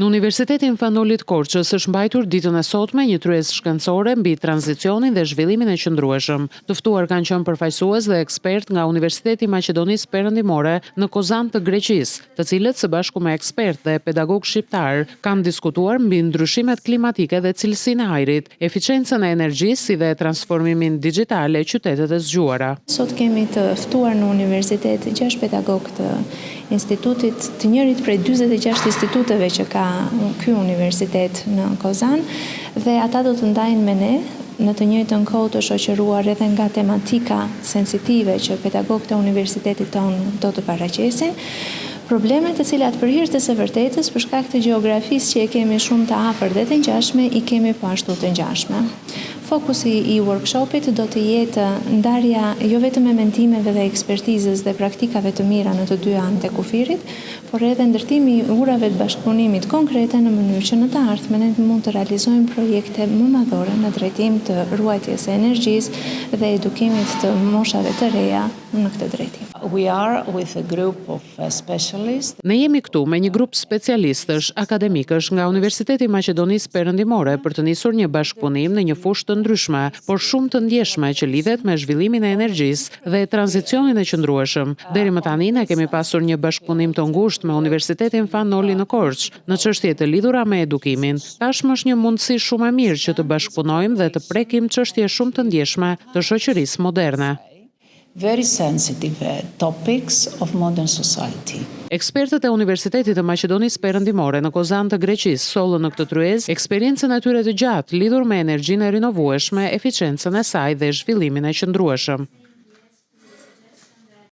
Në Universitetin Fanolit Korçës është mbajtur ditën e sotme një tryezë shkencore mbi tranzicionin dhe zhvillimin e qëndrueshëm. Të ftuar kanë qenë përfaqësues dhe ekspert nga Universiteti i Maqedonisë Perëndimore në Kozan të Greqisë, të cilët së bashku me ekspert dhe pedagog shqiptar kanë diskutuar mbi ndryshimet klimatike dhe cilësinë e ajrit, eficiencën e energjisë si dhe transformimin digjital e qytetet e zgjuara. Sot kemi të ftuar në universitet 6 pedagog të institutit, të njërit prej 46 instituteve që ka ky universitet në Kozan, dhe ata do të ndajnë me ne në të njëjtën kohë të shoqëruar edhe nga tematika sensitive që pedagogët e universitetit tonë do të paraqesin, problemet të cilat për hir të së vërtetës për shkak të gjeografisë që e kemi shumë të afërt dhe të ngjashme, i kemi po ashtu të ngjashme. Fokusi i workshopit do të jetë ndarja jo vetëm e mendimeve dhe ekspertizës dhe praktikave të mira në të dy anët e kufirit, por edhe ndërtimi i urave të bashkëpunimit konkrete në mënyrë që në të ardhmen ne mund të realizojmë projekte më madhore në drejtim të ruajtjes së energjisë dhe edukimit të moshave të reja në këtë drejtim. We are with a group of specialists. Ne jemi këtu me një grup specialistësh, akademikësh nga Universiteti i Maqedonisë Perëndimore për të nisur një bashkëpunim në një fushë të ndryshme, por shumë të ndjeshme që lidhet me zhvillimin e energjisë dhe tranzicionin e qëndrueshëm. Deri më tani ne kemi pasur një bashkëpunim të ngushtë me Universitetin Fanoli në Korçë në çështje të lidhura me edukimin. Tashmë është një mundësi shumë e mirë që të bashkëpunojmë dhe të prekim çështje shumë të ndjeshme të shoqërisë moderne. Very sensitive topics of modern society. Ekspertët e Universitetit të Maqedonisë Perëndimore në Kozan të Greqisë sollën në këtë tryezë eksperiencën e tyre të gjatë lidhur me energjinë e rinovueshme, eficiencën e saj dhe zhvillimin e qëndrueshëm.